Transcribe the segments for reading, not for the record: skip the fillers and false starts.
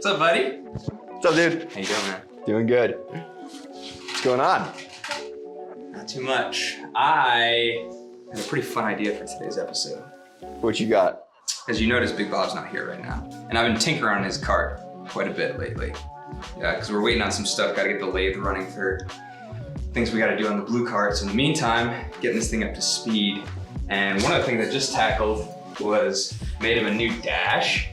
What's up, buddy? What's up, dude? How you doing, man? Doing good. What's going on? Not too much. I have a pretty fun idea for today's episode. What you got? As you notice, Big Bob's not here right now. And I've been tinkering on his cart quite a bit lately. Yeah, because we're waiting on some stuff. Gotta get the lathe running for things we gotta do on the blue cart. So in the meantime, getting this thing up to speed. And one of the things I just tackled was made him a new dash.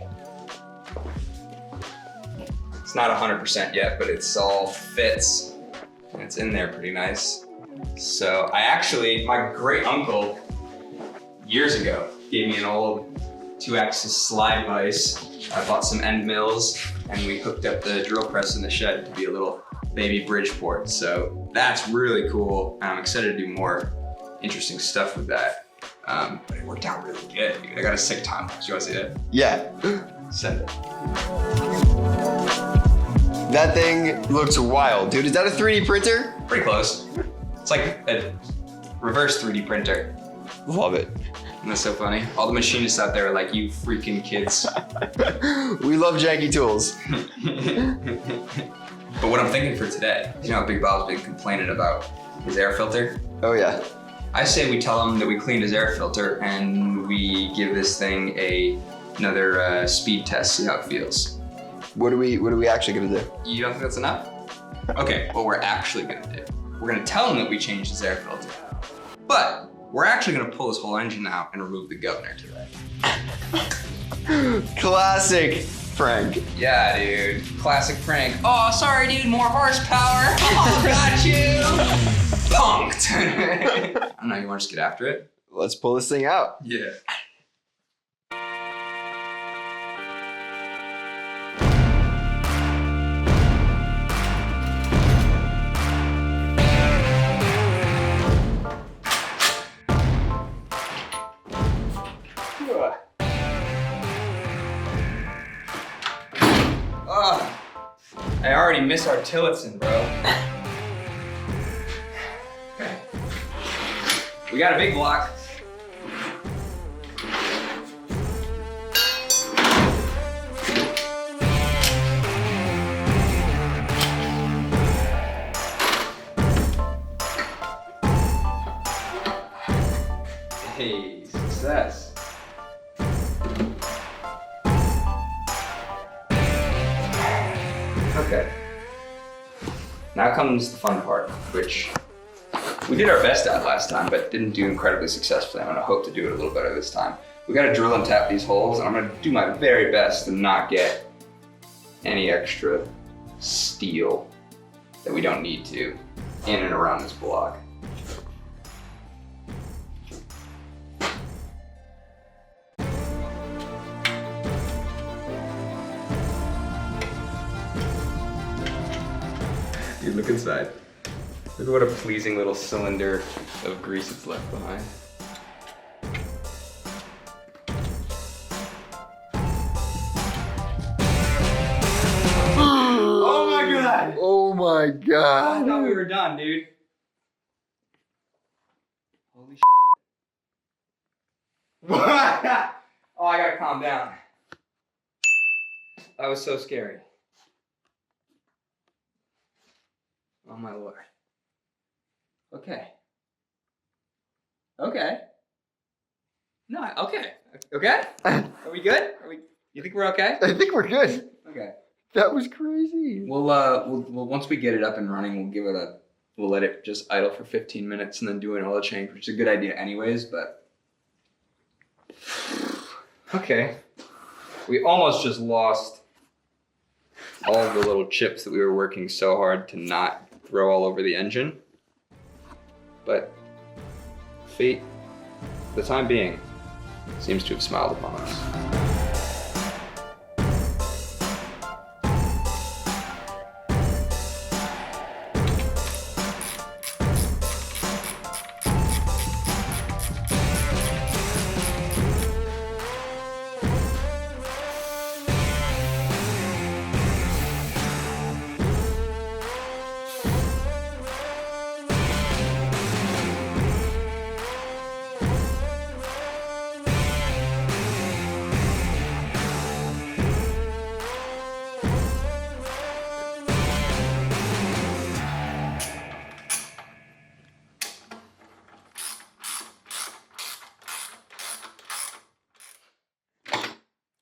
It's not 100% yet, but it's all fits. And it's in there pretty nice. So my great uncle, years ago, gave me an old 2-axis slide vise. I bought some end mills and we hooked up the drill press in the shed to be a little baby Bridgeport. So that's really cool. And I'm excited to do more interesting stuff with that. But it worked out really good, dude. I got a sick time. Do you want to see it? Yeah. Send it. That thing looks wild, dude. Is that a 3D printer? Pretty close. It's like a reverse 3D printer. Love it. Isn't that so funny? All the machinists out there are like, you freaking kids. We love janky tools. But what I'm thinking for today, you know how Big Bob's been complaining about his air filter? Oh yeah. I say we tell him that we cleaned his air filter and we give this thing another speed test, see how it feels. What are we actually gonna do? You don't think that's enough? Okay, what we're actually gonna do, we're gonna tell him that we changed his air filter, but we're actually gonna pull his whole engine out and remove the governor today. Classic prank. Yeah, dude, classic prank. Oh, sorry, dude, more horsepower. Oh, got you. Punked. I don't know, you wanna just get after it? Let's pull this thing out. Yeah. I already miss our Tillotson, bro. Okay. We got a big block. Hey, success. Okay. Now comes the fun part, which we did our best at last time, but didn't do incredibly successfully. I'm gonna hope to do it a little better this time. We gotta drill and tap these holes, and I'm gonna do my very best to not get any extra steel that we don't need to in and around this block. Dude, look inside. Look at what a pleasing little cylinder of grease it's left behind. Oh my god! Oh my I god. thought we were done, dude. Holy shit. Oh, I gotta calm down. That was so scary. Oh my lord. Okay. Okay. No, okay. Okay? Are we good? You think we're okay? I think we're good. Okay. That was crazy. We'll once we get it up and running, we'll let it just idle for 15 minutes and then do an oil change, which is a good idea anyways, but. Okay. We almost just lost all of the little chips that we were working so hard to not throw all over the engine. But fate, for the time being, seems to have smiled upon us.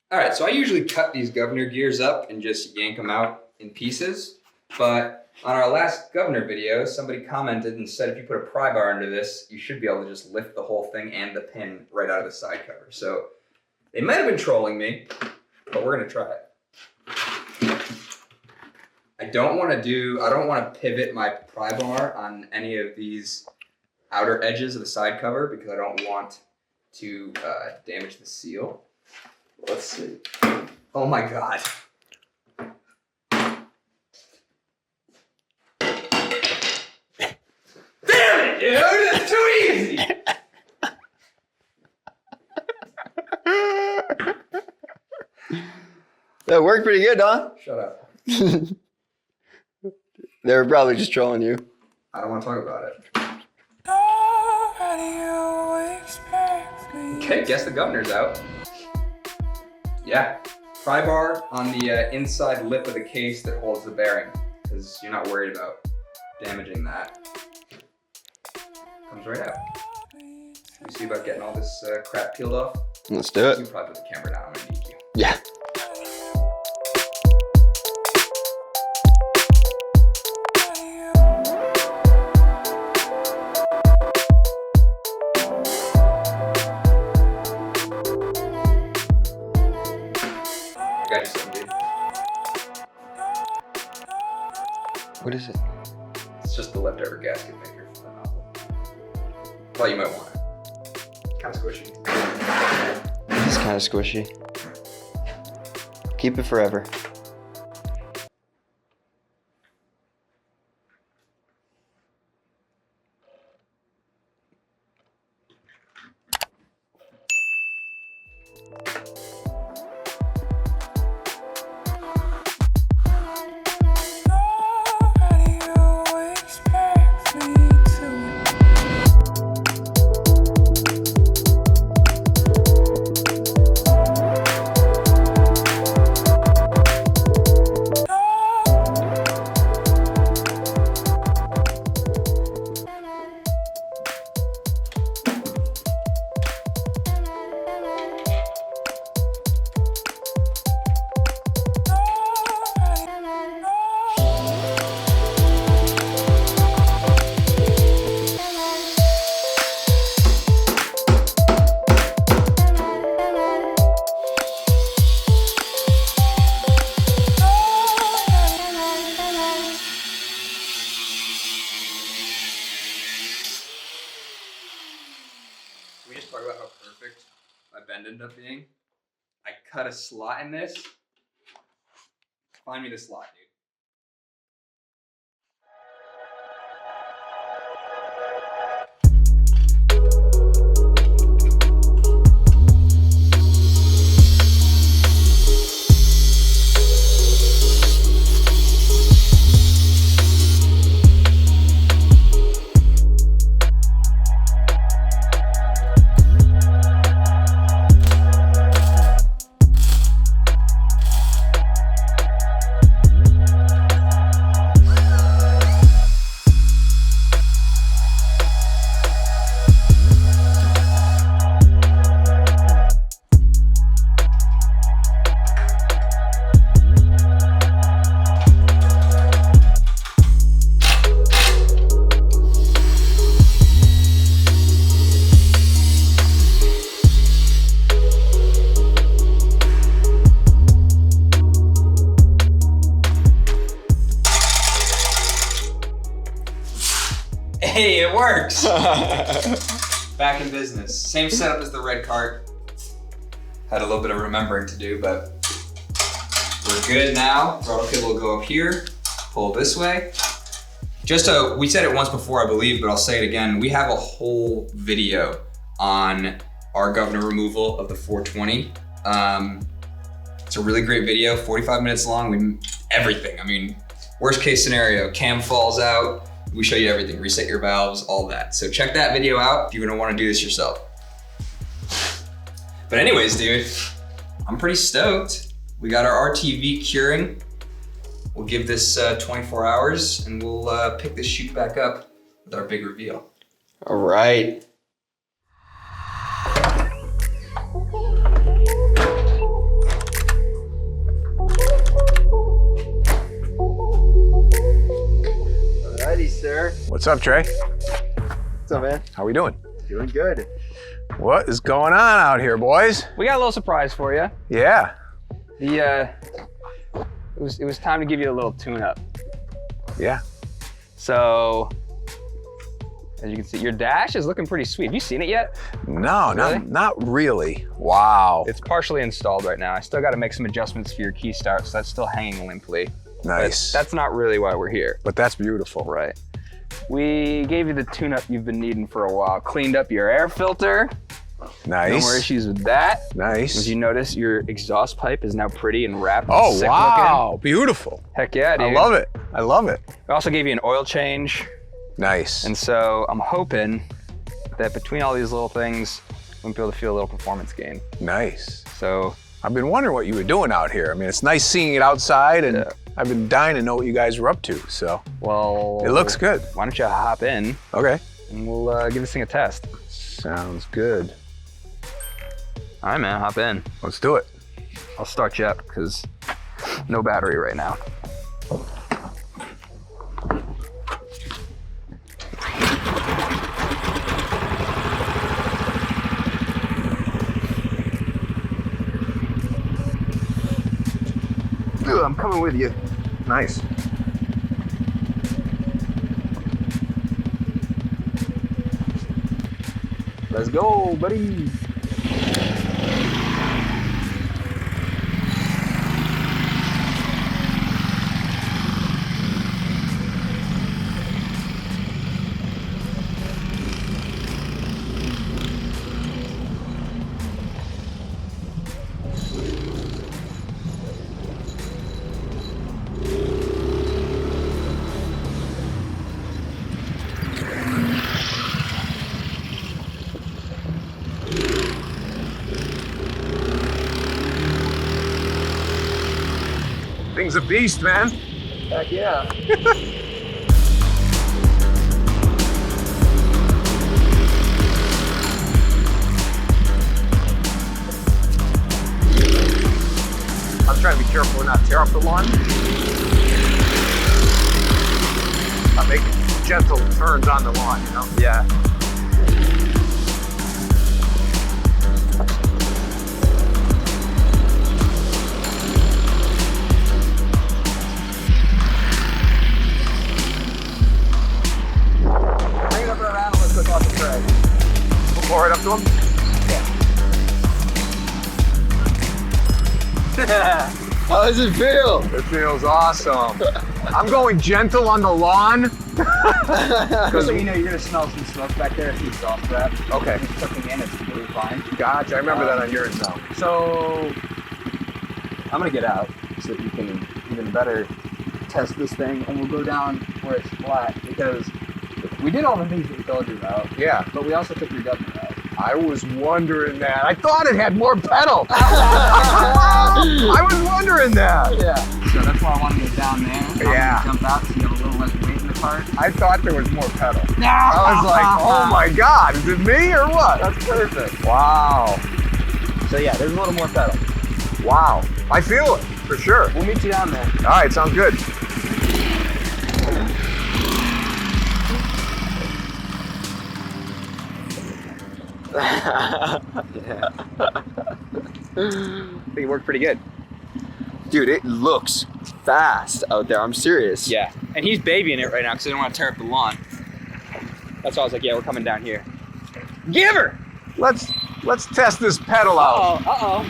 All right, so I usually cut these governor gears up and just yank them out in pieces. But on our last governor video, somebody commented and said if you put a pry bar under this, you should be able to just lift the whole thing and the pin right out of the side cover. So they might have been trolling me, but we're gonna try it. I don't want to pivot my pry bar on any of these outer edges of the side cover because I don't want to damage the seal. Let's see. Oh my God. Damn it, dude! That's too easy! That worked pretty good, huh? Shut up. They were probably just trolling you. I don't want to talk about it. Okay, guess the governor's out. Yeah, pry bar on the inside lip of the case that holds the bearing, because you're not worried about damaging that. Comes right out. You see about getting all this crap peeled off? Let's do You it. can probably put the camera down, I'm gonna need you. Yeah. I got you something, dude. What is it? It's just the leftover gasket maker for the novel. Thought you might want it. Kind of squishy. It's kind of squishy. Keep it forever. Can we just talk about how perfect my bend ended up being? I cut a slot in this. Find me the slot, dude. Hey, it works! Back in business. Same setup as the Red Kart. Had a little bit of remembering to do, but we're good now. Throttle cable will go up here, pull this way. We said it once before, I believe, but I'll say it again. We have a whole video on our governor removal of the 420. It's a really great video, 45 minutes long, everything. I mean, worst case scenario, cam falls out, we show you everything, reset your valves, all that. So check that video out if you're gonna wanna do this yourself. But anyways, dude, I'm pretty stoked. We got our RTV curing. We'll give this 24 hours and we'll pick this shoot back up with our big reveal. All right. sir. What's up, Trey? What's up, man? How we doing? Doing good. What is going on out here, boys? We got a little surprise for you. Yeah. It was time to give you a little tune-up. Yeah. So, as you can see, your dash is looking pretty sweet. Have you seen it yet? No, Really? not really. Wow. It's partially installed right now. I still got to make some adjustments for your key start, so that's still hanging limply. Nice. But that's not really why we're here. But that's beautiful. Right. We gave you the tune-up you've been needing for a while. Cleaned up your air filter. Nice. No more issues with that. Nice. As you notice, your exhaust pipe is now pretty and wrapped. Oh, and sick wow. looking. Beautiful. Heck yeah, dude. I love it. I love it. We also gave you an oil change. Nice. And so I'm hoping that between all these little things, we'll be able to feel a little performance gain. Nice. So I've been wondering what you were doing out here. I mean, it's nice seeing it outside, and Yeah. I've been dying to know what you guys were up to, so. well, It looks good. Why don't you hop in Okay. and we'll give this thing a test. Sounds good. All right, man, hop in. Let's do it. I'll start you up because no battery right now. Ugh, I'm coming with you. Nice. Let's go, buddy. Thing's a beast, man. Heck yeah. I'm trying to be careful and not tear up the lawn. I'm making gentle turns on the lawn, you know? Yeah. Bring it up around and let's look off the tread. Pour it up to him? How does it feel? It feels awesome. I'm going gentle on the lawn. Just so you know, you're gonna smell some smoke back there if you soft wrap. Okay. It's cooking in, it's completely fine. Gotcha, I remember that on yours now. So I'm gonna get out so that you can even better test this thing, and we'll go down where it's flat because we did all the things that we told you about, Yeah, but we also took your governor out. I was wondering that. I thought it had more pedal. I was wondering that. Yeah. So that's why I wanted to get down there. Yeah. Jump out so you have a little less weight in the cart. I thought there was more pedal. I was like, oh my God, is it me or what? That's perfect. Wow, So yeah, there's a little more pedal. wow. I feel it, for sure. We'll meet you down there. All right, sounds good. I think it worked pretty good. Dude, it looks fast out there. I'm serious. Yeah. And he's babying it right now because I don't want to tear up the lawn. That's why I was like, yeah, we're coming down here. Give her! Let's test this pedal out. Uh-oh.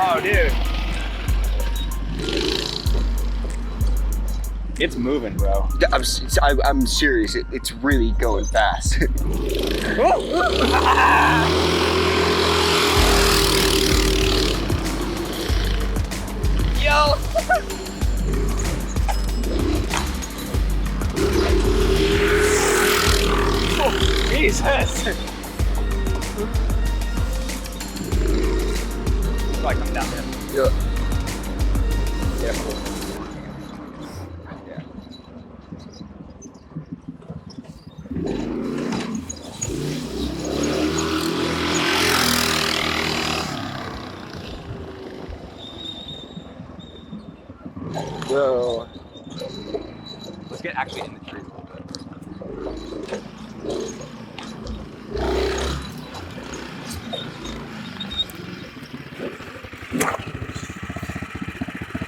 Oh, dude. It's moving, bro. I'm serious. It's really going fast. Yo! Jesus! Like I'm down there. Yeah. Careful. Yeah. Whoa. Let's get actually in the tree a little bit.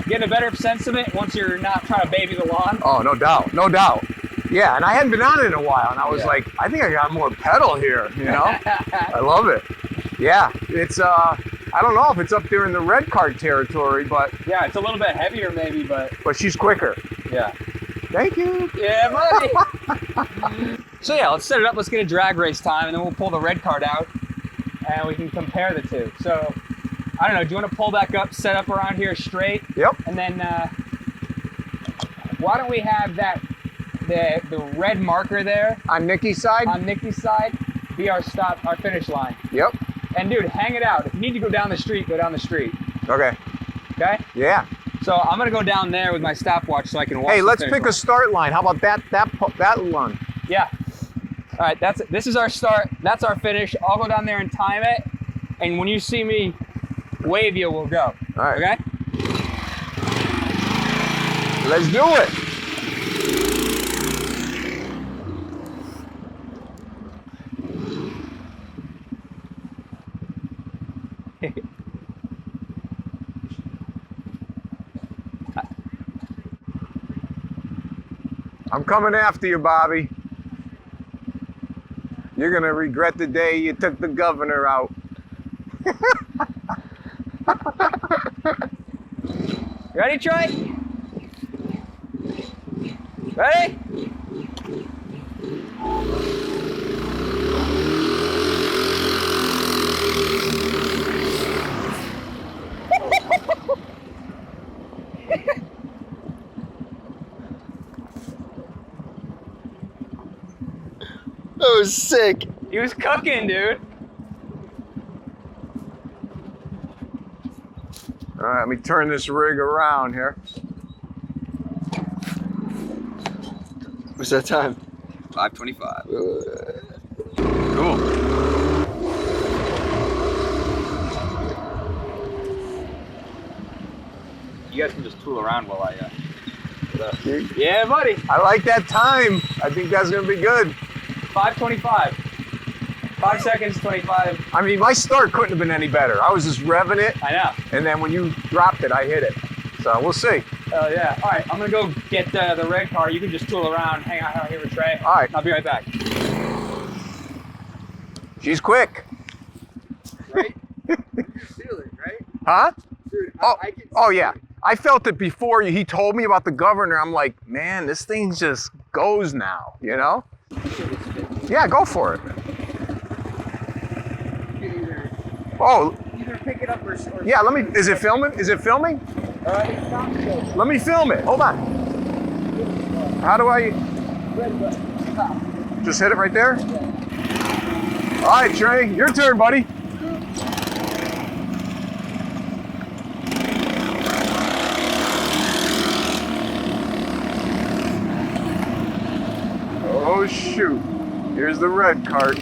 Getting a better sense of it once you're not trying to baby the lawn. Oh, no doubt, no doubt. Yeah, and I hadn't been on it in a while, and I was like, I think I got more pedal here, you know? I love it. Yeah, it's, I don't know if it's up there in the Red Kart territory, but... Yeah, it's a little bit heavier maybe, but she's quicker. yeah. Thank you. Yeah, buddy. So yeah, let's set it up. Let's get a drag race time, and then we'll pull the Red Kart out, and we can compare the two. So, I don't know, do you want to pull back up, set up around here straight? Yep. And then, why don't we have that, the red marker there On Nikki's side? on Nikki's side be our finish line. Yep. And dude, hang it out. If you need to go down the street, go down the street. Okay. Okay? Yeah. So I'm gonna go down there with my stopwatch so I can watch. Hey, the let's finish pick line. a start line. How about that one? Yeah. All right, this is our start. That's our finish. I'll go down there and time it. And when you see me wave you, we'll go. All right. Okay? Let's do it. I'm coming after you, Bobby. You're gonna regret the day you took the governor out. Ready, Troy? Ready? That was sick. He was cooking, dude. All right, let me turn this rig around here. What's that time? 5:25. Cool. You guys can just tool around while I. Yeah, buddy. I like that time. I think that's gonna be good. 5:25. 5 seconds, 25. I mean, my start couldn't have been any better. I was just revving it, I know. and then when you dropped it, I hit it. So we'll see. Oh yeah. All right, I'm gonna go get the red car. You can just tool around, hang out here with Trey. All right. I'll be right back. She's quick. Right? Feel it, right? Huh? Dude, Oh, I can oh see yeah. it. I felt it before he told me about the governor. I'm like, man, this thing just goes now, you know? Yeah, go for it. You can Oh, either pick it up or yeah, let me, is it filming? Is it filming? it's not so. Let me film it. Hold on. How do I? Just hit it right there? All right, Trey, your turn, buddy. Oh, shoot. Here's the red cart.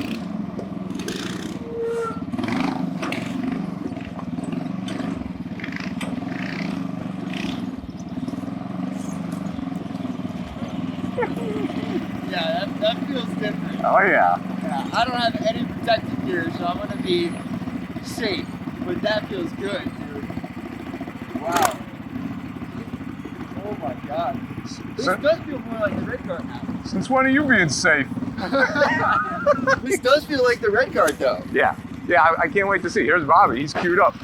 Yeah, that feels different. Oh, yeah. Yeah, I don't have any protective gear, so I'm gonna be safe. But that feels good, dude. Wow. Oh my god. This So- does feel more like the red card now. Since when are you being safe? This does feel like the red card though. Yeah. Yeah, I can't wait to see. Here's Bobby. He's queued up.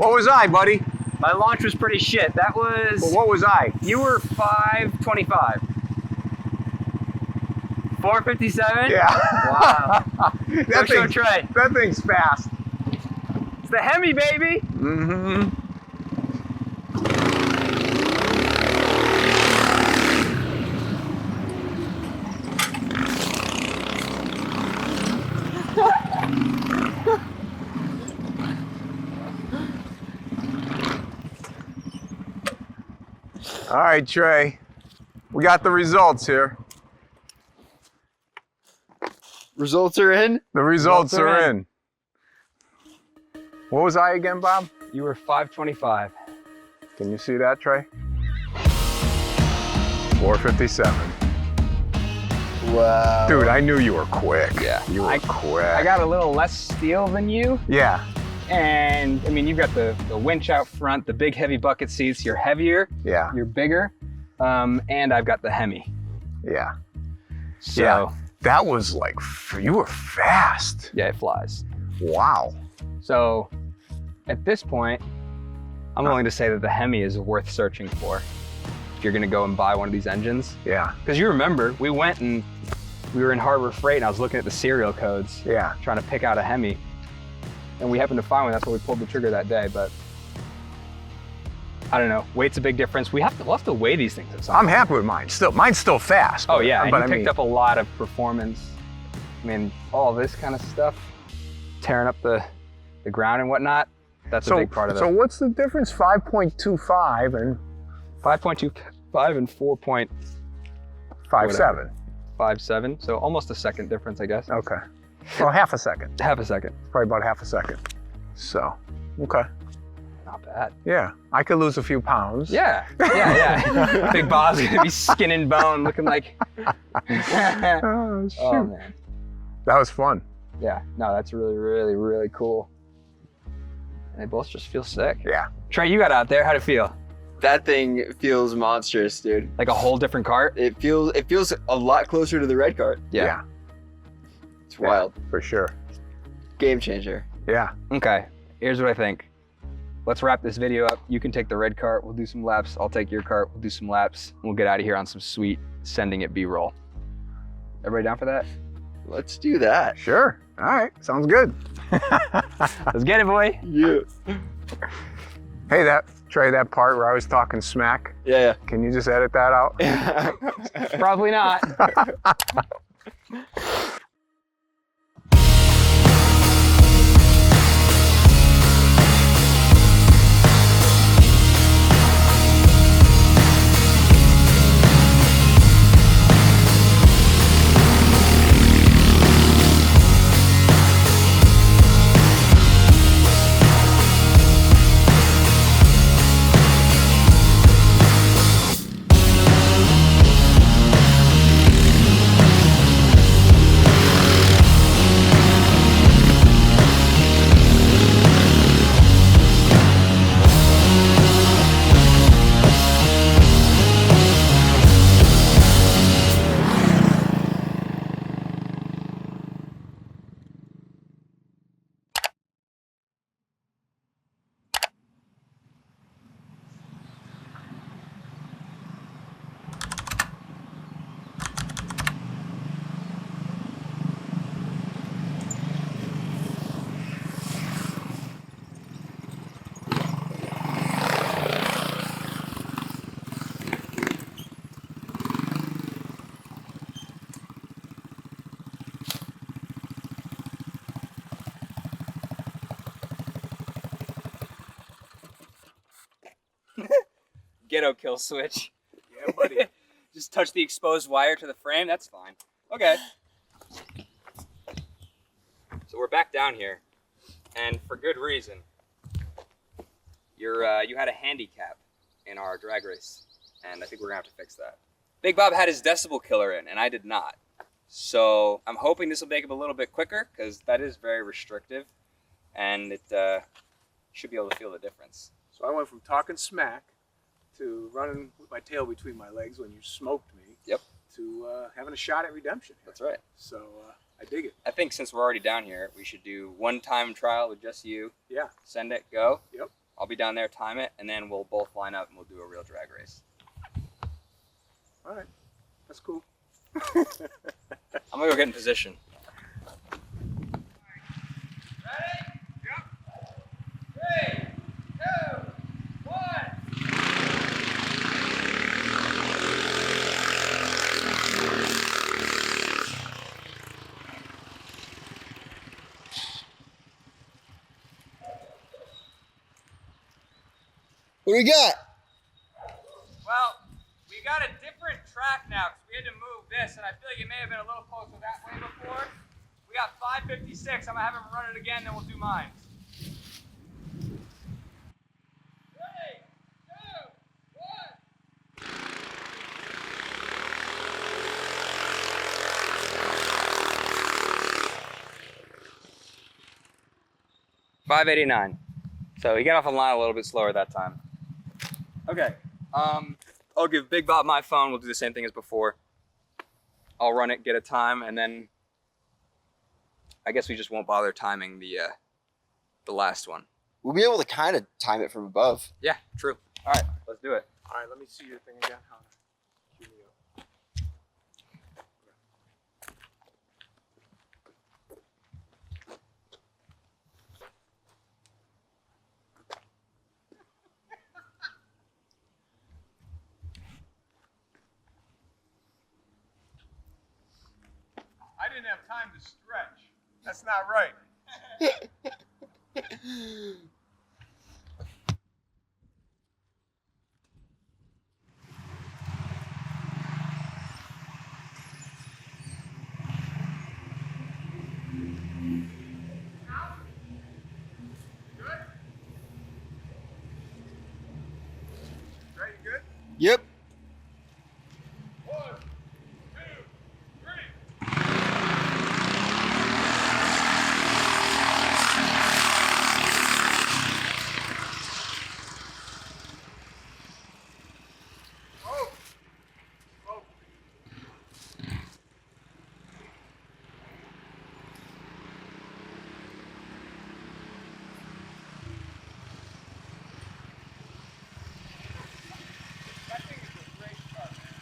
What was I, buddy? My launch was pretty shit. That was... Well, what was I? You were 525. 457? Yeah. Wow. That Go show Trey. That thing's fast. It's the Hemi, baby. Mm-hmm. All right, Trey. We got the results here. Results are in. The results are in. What was I again, Bob? You were 525. Can you see that, Trey? 457. Wow. Dude, I knew you were quick. Yeah. You were quick. I got a little less steel than you. Yeah. And I mean, you've got the winch out front, the big heavy bucket seats. You're heavier. Yeah. You're bigger. And I've got the Hemi. Yeah. So, Yeah. That was like, you were fast. yeah, it flies. Wow. So at this point, I'm willing to say that the Hemi is worth searching for if you're gonna go and buy one of these engines. Yeah. Because you remember, we went and we were in Harbor Freight and I was looking at the serial codes, Yeah. trying to pick out a Hemi. And we happened to find one, that's why we pulled the trigger that day, but I don't know, weight's a big difference. We'll have to weigh these things at some I'm point. happy with mine. Mine's still fast. Oh yeah, and but you I picked mean, up a lot of performance. I mean, all this kind of stuff, tearing up the ground and whatnot, that's a big part of it. So what's the difference? 5.25 and 5.25 and 5.7. 4.57, so almost a second difference, I guess. Okay. Well, half a second. Half a second. Probably about half a second. So, okay. Not bad. Yeah, I could lose a few pounds. Yeah. Big Bob's gonna be skin and bone, looking like. Oh, shoot. Oh man. That was fun. Yeah. No, that's really, really, really cool. And they both just feel sick. Yeah. Trey, you got out there. How'd it feel? That thing feels monstrous, dude. Like a whole different cart? It feels a lot closer to the Red Kart. Yeah. It's wild. For sure. Game changer. Yeah. Okay. Here's what I think. Let's wrap this video up. You can take the red cart. We'll do some laps. I'll take your cart. We'll do some laps. And we'll get out of here on some sweet sending it B-roll. Everybody down for that? Let's do that. Sure. All right. Sounds good. Let's get it, boy. Yeah. Hey, Trey, that part where I was talking smack, Yeah. can you just edit that out? Probably not. Ghetto kill switch. Yeah, buddy. Just touch the exposed wire to the frame, that's fine. Okay. So we're back down here, and for good reason. You had a handicap in our drag race, and I think we're gonna have to fix that. Big Bob had his decibel killer in, and I did not. So I'm hoping this will make him a little bit quicker, because that is very restrictive, and it should be able to feel the difference. So I went from talking smack to running with my tail between my legs when you smoked me. Yep. To having a shot at redemption. That's right. So I dig it. I think since we're already down here, we should do one-time trial with just you. Yeah. Send it, go. Yep. I'll be down there, time it, and then we'll both line up and we'll do a real drag race. All right, that's cool. I'm gonna go get in position. Ready? Yep. 3, 2, 1. What do we got? Well, we got a different track now because we had to move this, and I feel like it may have been a little closer that way before. We got 556. I'm gonna have him run it again, then we'll do mine. 3, 2, 1. 589. So he got off the line a little bit slower that time. Okay. I'll give Big Bob my phone. We'll do the same thing as before. I'll run it, get a time, and then I guess we just won't bother timing the last one. We'll be able to kind of time it from above. Yeah, true. All right, let's do it. All right, let me see your thing again. Cue me up. I didn't have time to stretch. That's not right. Right, you good? Yep. 1, 2, 3. Oh. Oh. That thing is a great car, man.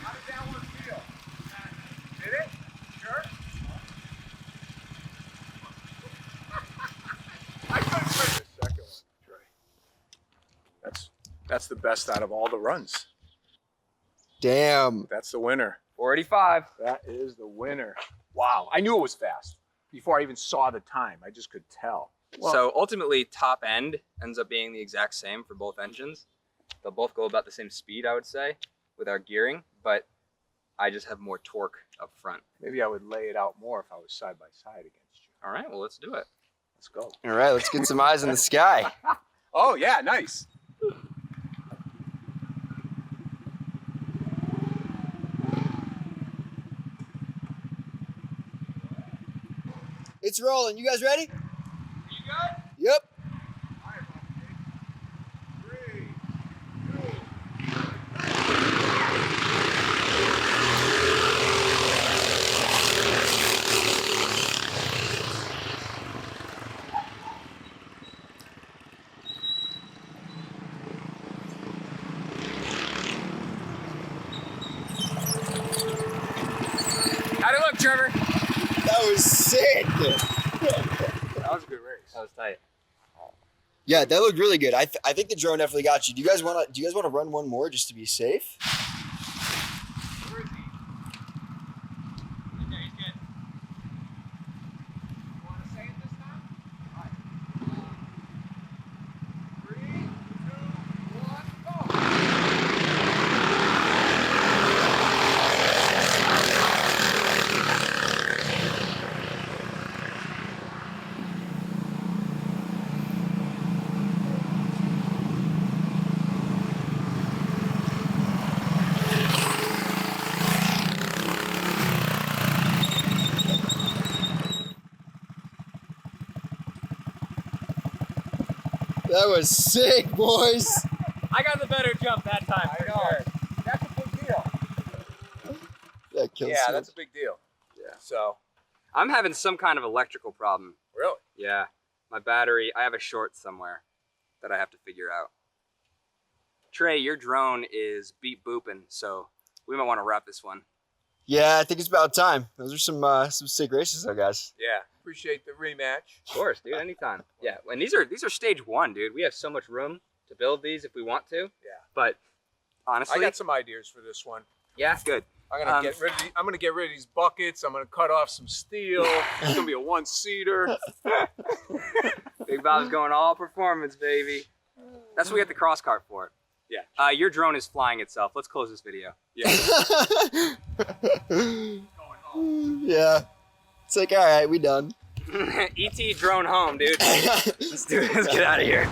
How did that one feel? Did it? Sure? I couldn't win the second one, Trey. That's the best out of all the runs. Damn. That's the winner. 485. That is the winner. Wow, I knew it was fast before I even saw the time. I just could tell. Well, So ultimately, top end ends up being the exact same for both engines. They'll both go about the same speed, I would say, with our gearing, but I just have more torque up front. maybe I would lay it out more if I was side by side against you. All right, well, let's do it. Let's go. All right, let's get some eyes in the sky. Oh yeah, nice. It's rolling. You guys ready? You good? Yep. All right, 3, 2. How'd it look, Trevor? That was sick. That was a good race. That was tight. Yeah, that looked really good. I think the drone definitely got you. Do you guys want to run one more just to be safe? Where is he? Okay, he's good. You want to say it this time? All right. 3, 2, 1, go. That was sick, boys. I got the better jump that time. For sure. That's a big deal. That kills Yeah, me. that's a big deal. Yeah. So, I'm having some kind of electrical problem. really? Yeah. My battery, I have a short somewhere that I have to figure out. Trey, your drone is beep booping, so we might want to wrap this one. Yeah, I think it's about time. Those are some sick races, though, guys. Yeah. Appreciate the rematch. Of course, dude, anytime. Yeah, and these are stage 1, dude. We have so much room to build these if we want to. Yeah. But honestly, I got some ideas for this one. yeah, good. I'm gonna get rid of. I'm gonna get rid of these buckets. I'm gonna cut off some steel. It's gonna be a 1-seater. Big Bob's going all performance, baby. That's what we got the cross cart for. Yeah. Your drone is flying itself. Let's close this video. Yeah. It's like, all right, we done. ET drone home, dude. Let's do it. Let's get out of here.